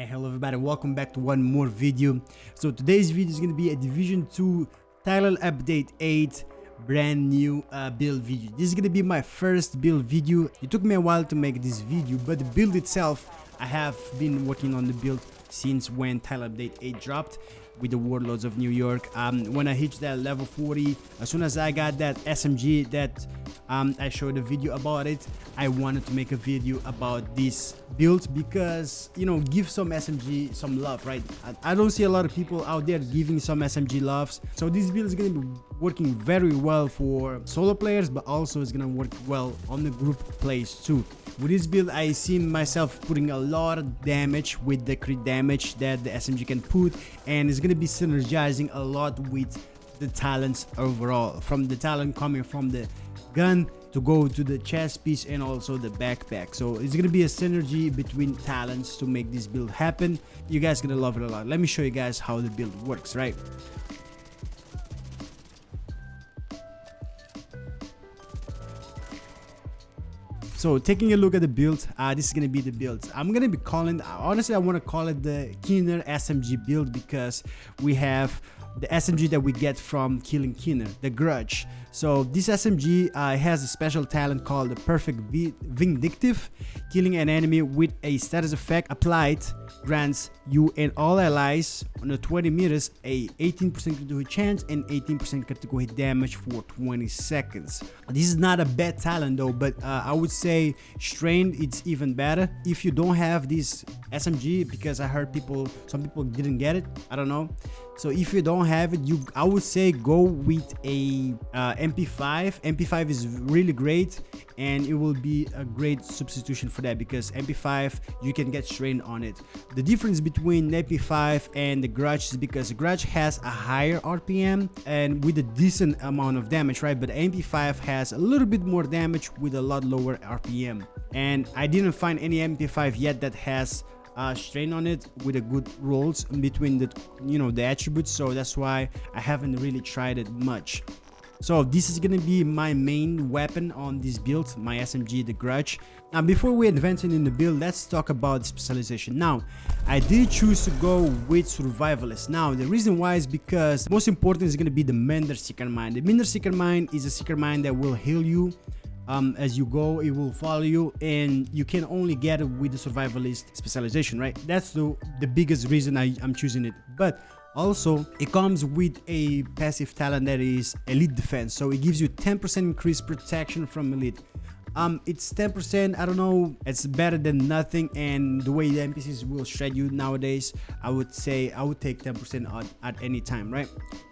Hey, hello everybody, welcome back to one more video. So today's video is going to be a Division 2 Title Update 8 brand new build video. This is going to be my first build video. It took me a while to make this video, but the build itself, I have been working on the build since when Title Update 8 dropped with the Warlords of New York. When I hit that level 40, as soon as I got that SMG that I showed a video about it, I wanted to make a video about this build because, you know, give some SMG some love, right? I don't see a lot of people out there giving some SMG loves. So this build is going to be working very well for solo players, but also it's going to work well on the group plays too. With this build, I see myself putting a lot of damage with the crit damage that the SMG can put, and it's going to be synergizing a lot with the talents overall, from the talent coming from the gun to go to the chest piece and also the backpack. So it's gonna be a synergy between talents to make this build happen. You guys are gonna love it a lot. Let me show you guys how the build works, right? So taking a look at the build, this is gonna be the build. I'm gonna be calling, honestly I want to call it the Keener SMG build because we have the SMG that we get from killing Keener, the Grudge. So this SMG has a special talent called the Perfect Vindictive. Killing an enemy with a status effect applied grants you and all allies on the 20 meters a 18% critical hit chance and 18% critical hit damage for 20 seconds. This is not a bad talent though, but I would say strained it's even better if you don't have this SMG, because I heard some people didn't get it, I don't know. So if you don't have it, I would say go with a MP5. MP5 is really great and it will be a great substitution for that, because MP5 you can get strained on it. The difference between MP5 and the Grudge is because the Grudge has a higher RPM and with a decent amount of damage, right? But MP5 has a little bit more damage with a lot lower RPM, and I didn't find any MP5 yet that has strain on it with a good rolls in between the, you know, the attributes. So that's why I haven't really tried it much. So this is gonna be my main weapon on this build, my SMG, the Grudge. Now before we advance in the build, let's talk about specialization. Now I did choose to go with Survivalist. Now the reason why is because most important is gonna be the Mender Seeker Mine. The Mender Seeker Mine is a Seeker Mine that will heal you as you go. It will follow you, and you can only get it with the Survivalist specialization, right? That's the biggest reason I'm choosing it. But also it comes with a passive talent that is Elite Defense, so it gives you 10% increased protection from Elite. It's 10%, I don't know, it's better than nothing, and the way the NPCs will shred you nowadays, I would say I would take 10% at any time, right?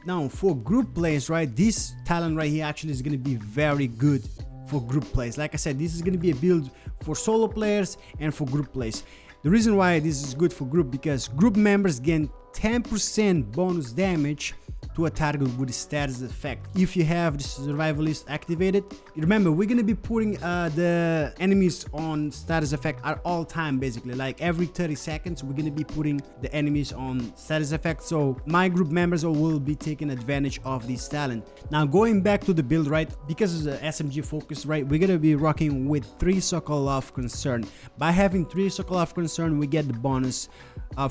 Now for group plays, right, this talent right here actually is going to be very good for group plays. Like I said, this is going to be a build for solo players and for group plays. The reason why this is good for group, because group members gain 10% bonus damage to a target with a status effect if you have the Survivalist activated. Remember, we're going to be putting the enemies on status effect at all time, basically. Like every 30 seconds we're going to be putting the enemies on status effect, so my group members will be taking advantage of this talent. Now going back to the build, right, because it's an SMG focus, right, we're going to be rocking with 3 Circle of Concern. By having 3 Circle of Concern, we get the bonus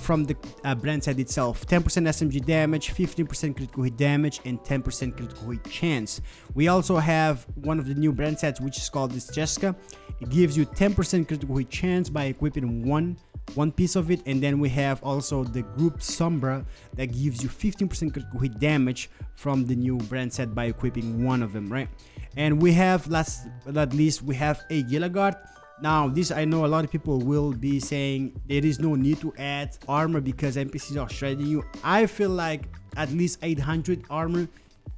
from the brand set itself: 10% SMG damage, 15% critical hit damage, and 10% critical hit chance. We also have one of the new brand sets, which is called this Jessica. It gives you 10% critical hit chance by equipping one piece of it, and then we have also the group Sombra that gives you 15% critical hit damage from the new brand set by equipping one of them, right? And we have, last but not least, we have a Gilligard. Now this, I know a lot of people will be saying there is no need to add armor because NPCs are shredding you. I feel like at least 800 armor,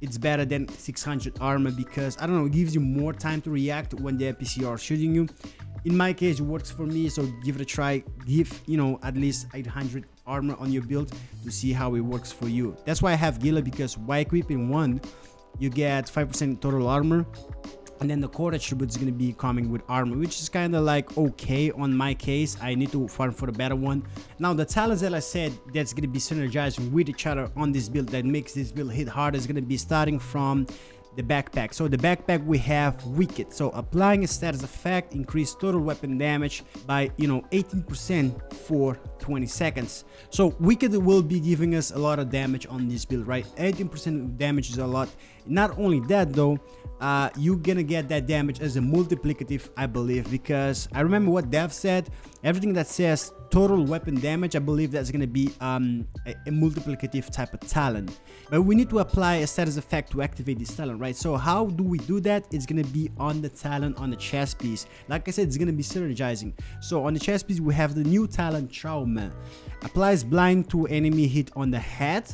it's better than 600 armor, because I don't know, it gives you more time to react when the NPC are shooting you. In my case, it works for me, so give it a try. Give, you know, at least 800 armor on your build to see how it works for you. That's why I have Gila, because by equipping one, you get 5% total armor. And then the core attribute is going to be coming with armor, which is kind of like okay on my case. I need to farm for a better one. Now the talents that I said that's going to be synergizing with each other on this build that makes this build hit hard is going to be starting from the backpack. So the backpack we have Wicked. So applying a status effect, increase total weapon damage by 18% for 20 seconds. So Wicked will be giving us a lot of damage on this build, right? 18% damage is a lot. Not only that though, you're gonna get that damage as a multiplicative, I believe, because I remember what Dev said. Everything that says total weapon damage, I believe that's gonna be a multiplicative type of talent. But we need to apply a status effect to activate this talent, right? So how do we do that? It's gonna be on the talent on the chest piece. Like I said, it's gonna be synergizing. So on the chest piece, we have the new talent Trauma. Applies blind to enemy hit on the head,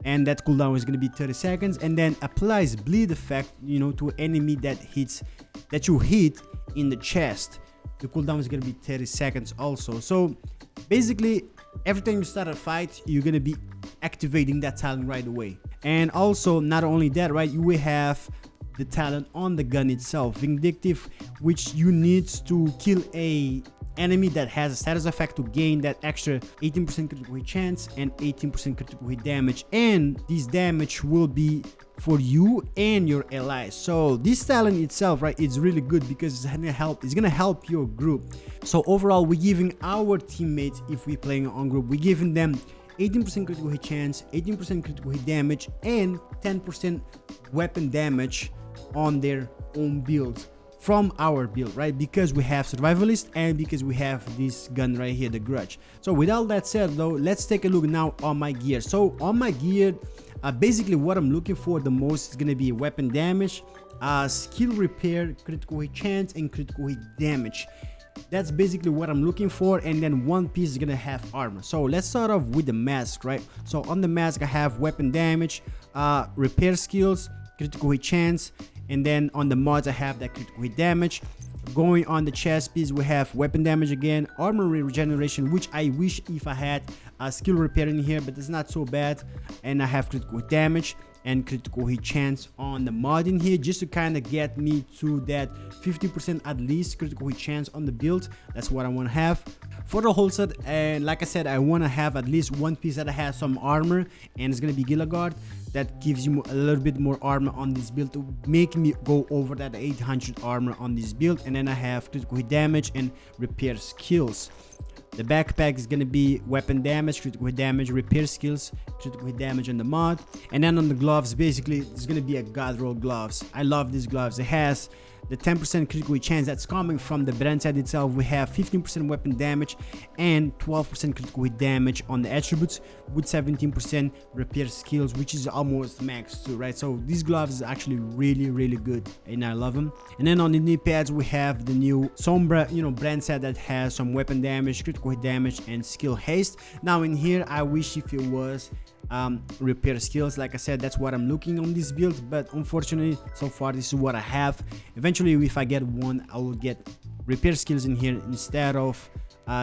and that cooldown is going to be 30 seconds, and then applies bleed effect to enemy that you hit in the chest. The cooldown is going to be 30 seconds also. So basically every time you start a fight, you're going to be activating that talent right away. And also, not only that, right, you will have the talent on the gun itself, Vindictive, which you need to kill a enemy that has a status effect to gain that extra 18% critical hit chance and 18% critical hit damage, and this damage will be for you and your allies. So this talent itself, right, it's really good because it's gonna help your group. So overall, we're giving our teammates, if we're playing on group, we're giving them 18% critical hit chance, 18% critical hit damage, and 10% weapon damage on their own build from our build, right? Because we have survivalist and because we have this gun right here, the Grudge. So with all that said though, let's take a look now on my gear. So on my gear, basically what I'm looking for the most is gonna be weapon damage, skill repair, critical hit chance, and critical hit damage. That's basically what I'm looking for. And then one piece is gonna have armor. So let's start off with the mask, right? So on the mask I have weapon damage, repair skills, critical hit chance, and then on the mods I have that critical hit damage. Going on the chest piece, we have weapon damage again, armor regeneration, which I wish if I had a skill repair in here, but it's not so bad. And I have critical hit damage and critical hit chance on the mod in here, just to kind of get me to that 50% at least critical hit chance on the build. That's what I want to have for the whole set. And like I said, I want to have at least one piece that has some armor, and it's gonna be Gilligard. That gives you a little bit more armor on this build to make me go over that 800 armor on this build. And then I have critical hit damage and repair skills. The backpack is gonna be weapon damage, critical hit damage, repair skills, critical hit damage on the mod. And then on the gloves, basically it's gonna be a god roll gloves. I love these gloves. It has the 10% critical hit chance that's coming from the brand set itself. We have 15% weapon damage and 12% critical hit damage on the attributes, with 17% repair skills, which is almost max too, right? So these gloves is actually really good and I love them. And then on the knee pads we have the new Sombra brand set that has some weapon damage, critical hit damage, and skill haste. Now in here I wish if it was repair skills. Like I said, that's what I'm looking on this build, but unfortunately so far this is what I have. Eventually if I get one, I will get repair skills in here instead of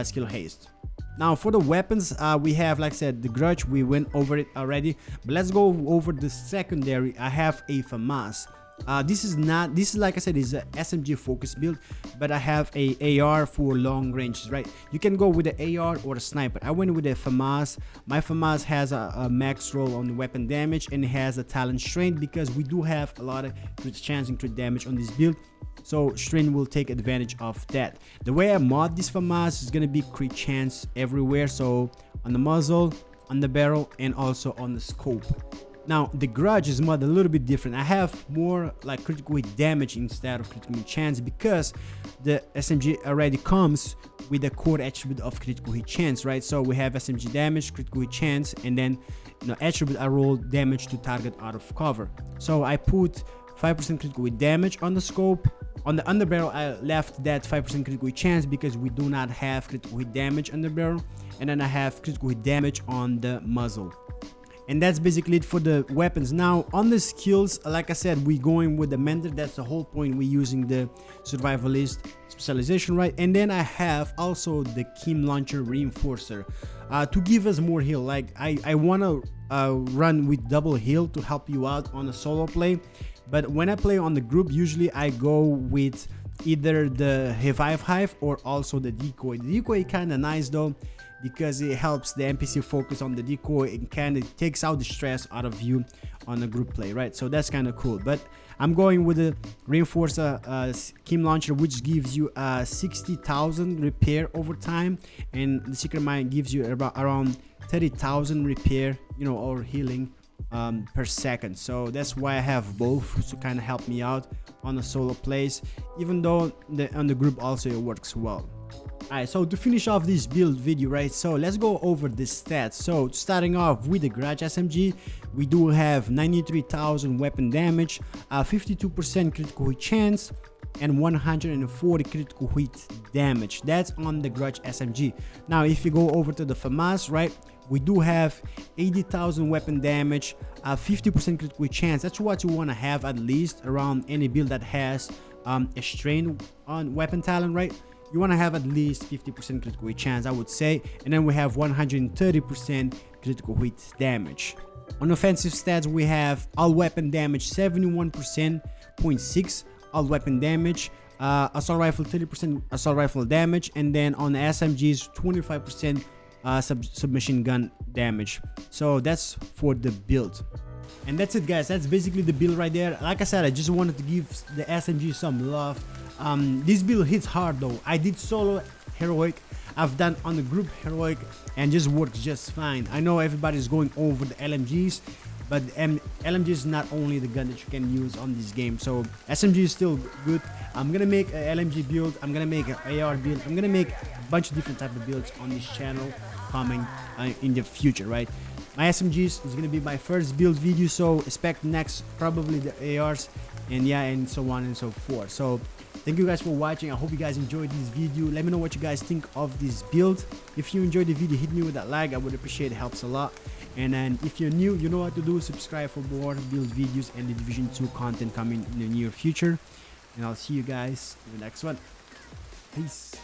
skill haste. Now for the weapons, we have, like I said, the Grudge. We went over it already, but let's go over the secondary. I have a FAMAS. This is like I said, is a SMG focus build, but I have a AR for long ranges, right? You can go with the AR or a sniper. I went with a FAMAS. My FAMAS has a max roll on the weapon damage, and it has a talent strain because we do have a lot of crit chance and crit damage on this build. So strain will take advantage of that. The way I mod this FAMAS is gonna be crit chance everywhere. So on the muzzle, on the barrel, and also on the scope. Now the Grudge is mod a little bit different. I have more like critical hit damage instead of critical hit chance because the SMG already comes with a core attribute of critical hit chance, right? So we have SMG damage, critical hit chance, and then attribute I roll damage to target out of cover. So I put 5% critical hit damage on the scope. On the underbarrel I left that 5% critical hit chance because we do not have critical hit damage on the barrel, and then I have critical hit damage on the muzzle. And that's basically it for the weapons. Now on the skills, like I said, we're going with the mentor. That's the whole point. We're using the survivalist specialization, right? And then I have also the Kim launcher reinforcer to give us more heal. Like I want to run with double heal to help you out on a solo play, but when I play on the group, usually I go with either the Revive Hive or also the decoy. The decoy kind of nice though because it helps the NPC focus on the decoy and kind of takes out the stress out of you on a group play, right? So that's kind of cool. But I'm going with the reinforced scheme launcher, which gives you 60,000 repair over time, and the secret mine gives you around 30,000 repair, you know, or healing per second. So that's why I have both to kind of help me out on the solo plays, even though on the group also it works well. Alright, so to finish off this build video, right, so let's go over the stats. So starting off with the Garage SMG, we do have 93,000 weapon damage, 52% critical hit chance, and 140 critical hit damage. That's on the Garage SMG. Now if you go over to the FAMAS, right, we do have 80,000 weapon damage, 50% critical hit chance. That's what you want to have at least around any build that has a strain on weapon talent, right? You want to have at least 50% critical hit chance, I would say. And then we have 130% critical hit damage. On offensive stats, we have all weapon damage 71.6 all weapon damage, assault rifle 30% assault rifle damage, and then on the SMGs 25% submachine gun damage. So that's for the build. And that's it, guys. That's basically the build right there. Like I said, I just wanted to give the SMG some love. This build hits hard though. I did solo heroic, I've done on the group heroic, and just works just fine. I know everybody's going over the LMGs, but LMG is not only the gun that you can use on this game. So SMG is still good. I'm gonna make an LMG build, I'm gonna make an AR build, I'm gonna make a bunch of different type of builds on this channel coming in the future, right? My SMGs is gonna be my first build video, so expect next probably the ARs, and yeah, and so on and so forth. So thank you guys for watching. I hope you guys enjoyed this video. Let me know what you guys think of this build. If you enjoyed the video, hit me with that like. I would appreciate it. It helps a lot. And then if you're new, you know what to do. Subscribe for more build videos and the Division 2 content coming in the near future. And I'll see you guys in the next one. Peace.